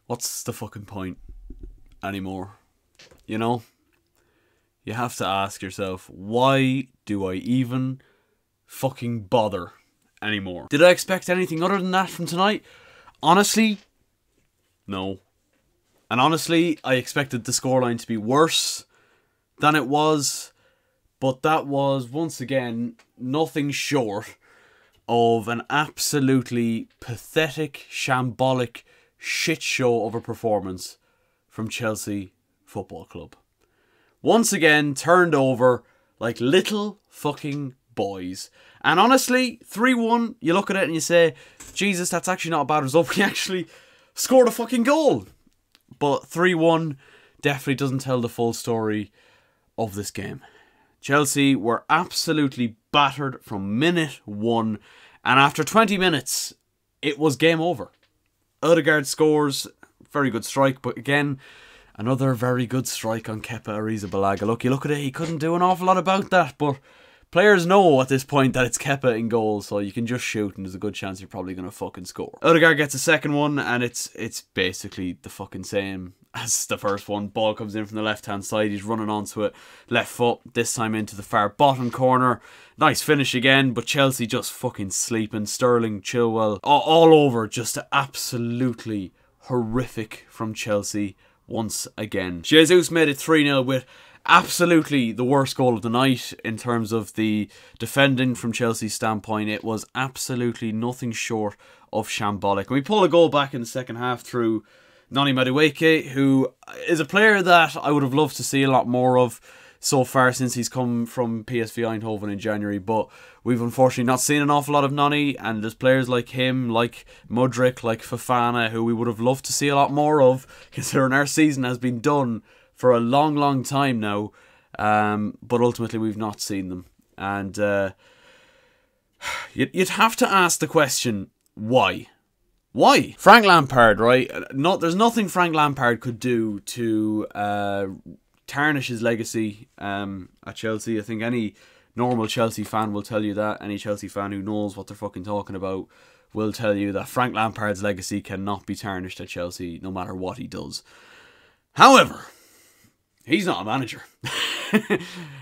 what's the fucking point anymore? You know? You have to ask yourself, why do I even fucking bother anymore? Did I expect anything other than that from tonight? Honestly, no. And honestly, I expected the scoreline to be worse than it was. But that was, once again, nothing short of an absolutely pathetic, shambolic shit show of a performance from Chelsea Football Club. Once again, turned over like little fucking boys. And honestly, 3-1, you look at it and you say, Jesus, that's actually not a bad result. We actually scored a fucking goal. But 3-1 definitely doesn't tell the full story of this game. Chelsea were absolutely battered from minute one. And after 20 minutes, it was game over. Odegaard scores. Very good strike. But again, another very good strike on Kepa Arrizabalaga. Look, you look at it, he couldn't do an awful lot about that. But players know at this point that it's Kepa in goal. So you can just shoot and there's a good chance you're probably going to fucking score. Odegaard gets a second one and it's basically the fucking same as the first one. Ball comes in from the left-hand side. He's running onto it. Left foot. This time into the far bottom corner. Nice finish again. But Chelsea just fucking sleeping. Sterling, Chilwell. All over. Just absolutely horrific from Chelsea once again. Jesus made it 3-0 with absolutely the worst goal of the night in terms of the defending from Chelsea's standpoint. It was absolutely nothing short of shambolic. And we pull a goal back in the second half through Noni Madueke, who is a player that I would have loved to see a lot more of so far since he's come from PSV Eindhoven in January, but we've unfortunately not seen an awful lot of Noni, and there's players like him, like Mudryk, like Fofana, who we would have loved to see a lot more of, considering our season has been done for a long, long time now, but ultimately we've not seen them. And you'd have to ask the question, why? Why? Frank Lampard, right? There's nothing Frank Lampard could do to tarnish his legacy at Chelsea. I think any normal Chelsea fan will tell you that. Any Chelsea fan who knows what they're fucking talking about will tell you that Frank Lampard's legacy cannot be tarnished at Chelsea, no matter what he does. However, he's not a manager.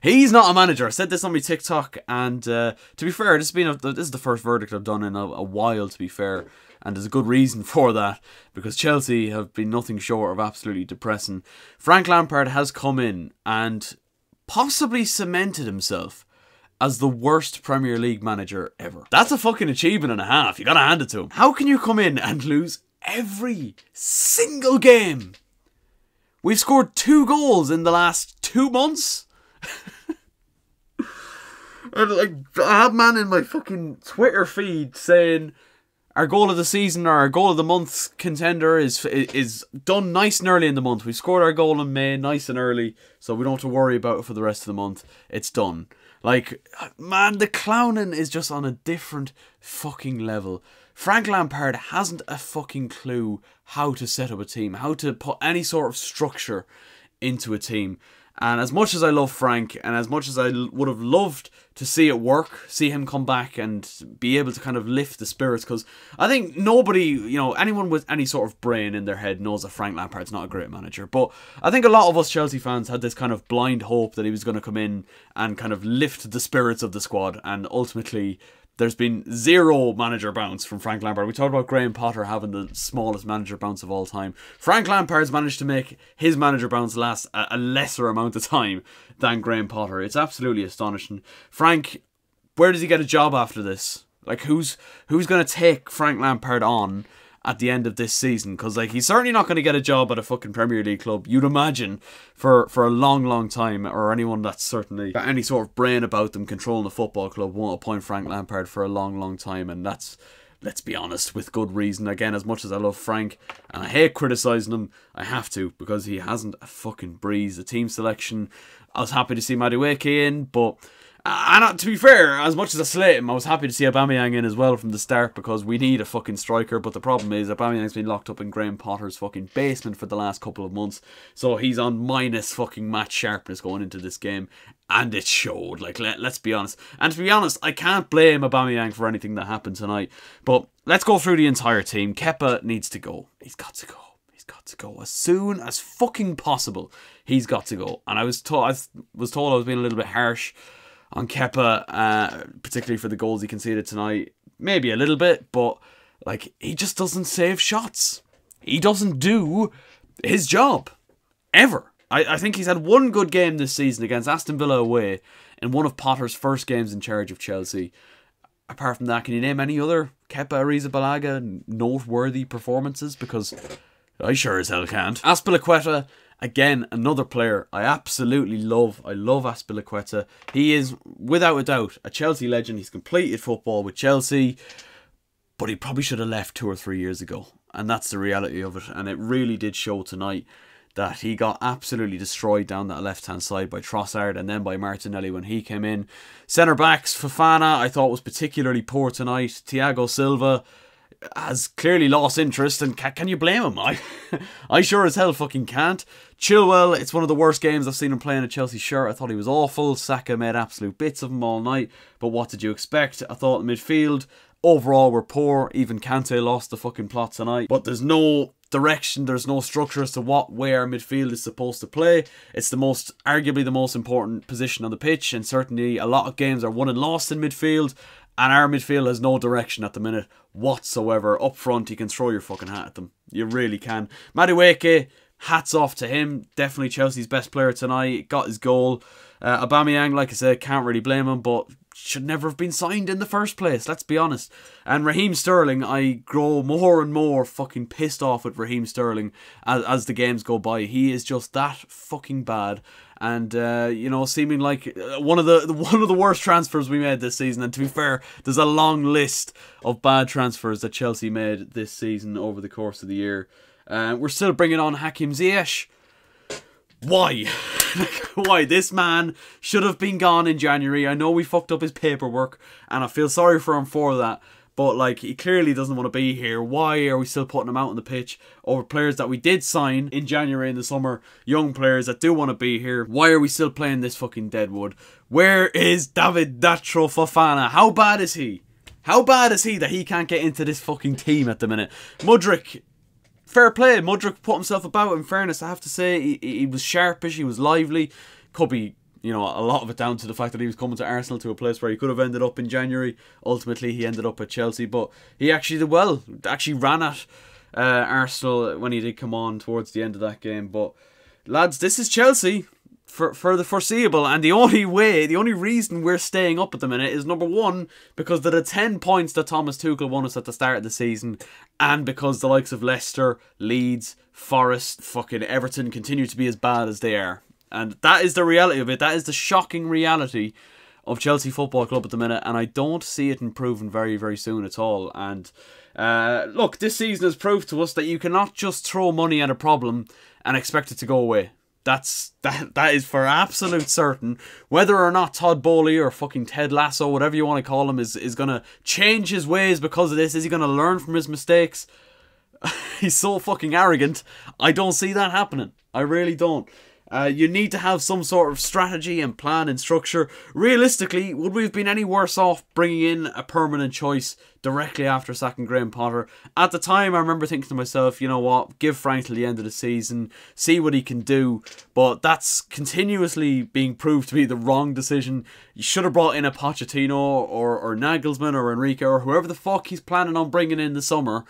He's not a manager. I said this on my TikTok, and to be fair, this is the first verdict I've done in a while, to be fair. And there's a good reason for that, because Chelsea have been nothing short of absolutely depressing. Frank Lampard has come in and possibly cemented himself as the worst Premier League manager ever. That's a fucking achievement and a half. You gotta hand it to him. How can you come in and lose every single game? We've scored 2 goals in the last 2 months. I had man in my fucking Twitter feed saying our goal of the season or our goal of the month contender is done nice and early in the month. We scored our goal in May nice and early, so we don't have to worry about it for the rest of the month. It's done. Like, man, the clowning is just on a different fucking level. Frank Lampard hasn't a fucking clue how to set up a team, how to put any sort of structure into a team. And as much as I love Frank, and as much as I would have loved to see it work, see him come back and be able to kind of lift the spirits, because I think nobody, anyone with any sort of brain in their head knows that Frank Lampard's not a great manager. But I think a lot of us Chelsea fans had this kind of blind hope that he was going to come in and kind of lift the spirits of the squad, and ultimately there's been 0 manager bounce from Frank Lampard. We talked about Graham Potter having the smallest manager bounce of all time. Frank Lampard's managed to make his manager bounce last a lesser amount of time than Graham Potter. It's absolutely astonishing. Frank, where does he get a job after this? Like, who's going to take Frank Lampard on at the end of this season? Because he's certainly not going to get a job at a fucking Premier League club, you'd imagine, for a long, long time. Or anyone that's certainly got any sort of brain about them controlling the football club won't appoint Frank Lampard for a long, long time. And that's, let's be honest, with good reason. Again, as much as I love Frank and I hate criticising him, I have to, because he hasn't a fucking breeze. The team selection, I was happy to see Madueke in, but and to be fair, as much as I slate him, I was happy to see Aubameyang in as well from the start, because we need a fucking striker. But the problem is Aubameyang's been locked up in Graham Potter's fucking basement for the last couple of months, so he's on minus fucking match sharpness going into this game, and it showed. Like, let's be honest. And to be honest, I can't blame Aubameyang for anything that happened tonight. But let's go through the entire team. Kepa needs to go. He's got to go. got to go as soon as fucking possible. He's got to go. And I was told I was being a little bit harsh on Kepa, particularly for the goals he conceded tonight. Maybe a little bit, but like, he just doesn't save shots. He doesn't do his job ever. I think he's had one good game this season against Aston Villa away in one of Potter's first games in charge of Chelsea. Apart from that, can you name any other Kepa Arrizabalaga noteworthy performances? Because I sure as hell can't. Azpilicueta, again, another player I absolutely love. I love Azpilicueta. He is, without a doubt, a Chelsea legend. He's completed football with Chelsea, but he probably should have left 2 or 3 years ago. And that's the reality of it. And it really did show tonight that he got absolutely destroyed down that left-hand side by Trossard and then by Martinelli when he came in. Centre-backs, Fofana, I thought was particularly poor tonight. Thiago Silva has clearly lost interest, and can you blame him? I sure as hell fucking can't. Chilwell, it's one of the worst games I've seen him play in a Chelsea shirt. I thought he was awful. Saka made absolute bits of him all night, but what did you expect? I thought midfield overall were poor. Even Kante lost the fucking plot tonight. But there's no direction, there's no structure as to where midfield is supposed to play. It's arguably the most important position on the pitch, and certainly a lot of games are won and lost in midfield, and our midfield has no direction at the minute whatsoever. Up front, you can throw your fucking hat at them. You really can. Madueke, hats off to him. Definitely Chelsea's best player tonight. Got his goal. Aubameyang, like I said, can't really blame him, but should never have been signed in the first place, let's be honest. And Raheem Sterling, I grow more and more fucking pissed off with Raheem Sterling as the games go by. He is just that fucking bad. And you know, seeming like one of the worst transfers we made this season. And to be fair, there's a long list of bad transfers that Chelsea made this season over the course of the year. We're still bringing on Hakim Ziyech. Why? Why? This man should have been gone in January. I know we fucked up his paperwork, and I feel sorry for him for that. But like, he clearly doesn't want to be here. Why are we still putting him out on the pitch over players that we did sign in January in the summer? Young players that do want to be here. Why are we still playing this fucking deadwood? Where is David Datro Fofana? How bad is he? How bad is he that he can't get into this fucking team at the minute? Mudryk, fair play. Mudryk put himself about, in fairness. I have to say, he was sharpish, he was lively. Could be, you know, a lot of it down to the fact that he was coming to Arsenal, to a place where he could have ended up in January. Ultimately, he ended up at Chelsea, but he actually did well. Actually ran at Arsenal when he did come on towards the end of that game. But, lads, this is Chelsea for the foreseeable, and the only reason we're staying up at the minute is, number one, because of the 10 points that Thomas Tuchel won us at the start of the season, and because the likes of Leicester, Leeds, Forest, fucking Everton continue to be as bad as they are. And that is the reality of it. That is the shocking reality of Chelsea Football Club at the minute, and I don't see it improving very, very soon at all. And look, this season has proved to us that you cannot just throw money at a problem and expect it to go away. That is for absolute certain. Whether or not Todd Bowley or fucking Ted Lasso, whatever you want to call him, is going to change his ways because of this. Is he going to learn from his mistakes? He's so fucking arrogant. I don't see that happening. I really don't. You need to have some sort of strategy and plan and structure. Realistically, would we have been any worse off bringing in a permanent choice directly after sacking Graham Potter? At the time, I remember thinking to myself, you know what, give Frank till the end of the season, see what he can do. But that's continuously being proved to be the wrong decision. You should have brought in a Pochettino or Nagelsmann or Enrique or whoever the fuck he's planning on bringing in the summer.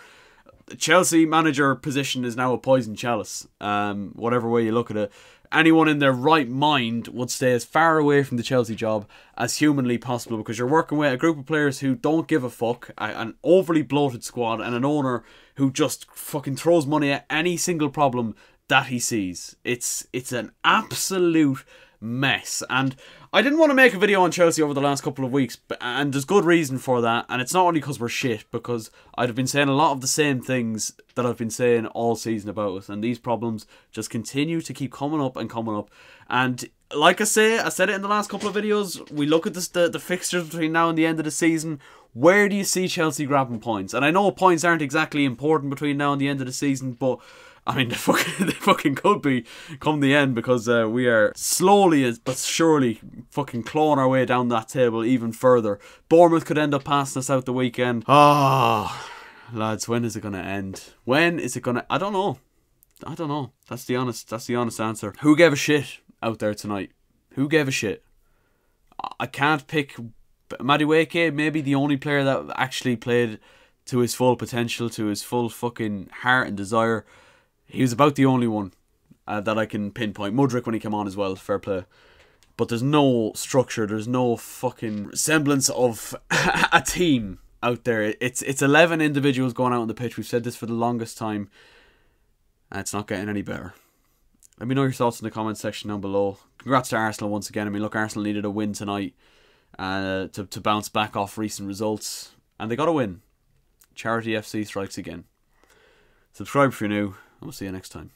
The Chelsea manager position is now a poison chalice, whatever way you look at it. Anyone in their right mind would stay as far away from the Chelsea job as humanly possible, because you're working with a group of players who don't give a fuck, an overly bloated squad, and an owner who just fucking throws money at any single problem that he sees. It's an absolute mess. And I didn't want to make a video on Chelsea over the last couple of weeks, and there's good reason for that. And it's not only because we're shit, because I'd have been saying a lot of the same things that I've been saying all season about us, and these problems just continue to keep coming up and coming up. And like I said it in the last couple of videos, we look at the fixtures between now and the end of the season. Where do you see Chelsea grabbing points? And I know points aren't exactly important between now and the end of the season, but I mean, they fucking could be come the end, because we are slowly but surely fucking clawing our way down that table even further. Bournemouth could end up passing us out the weekend. Ah, lads, when is it going to end? When is it going to... I don't know. I don't know. That's the honest answer. Who gave a shit out there tonight? Who gave a shit? I can't pick. Madueke, maybe the only player that actually played to his full potential, to his full fucking heart and desire. He was about the only one that I can pinpoint. Mudryk when he came on as well, fair play. But there's no structure, there's no fucking semblance of a team out there. It's 11 individuals going out on the pitch. We've said this for the longest time, and it's not getting any better. Let me know your thoughts in the comment section down below. Congrats to Arsenal once again. I mean, look, Arsenal needed a win tonight to bounce back off recent results, and they got a win. Charity FC strikes again. Subscribe if you're new, and we'll see you next time.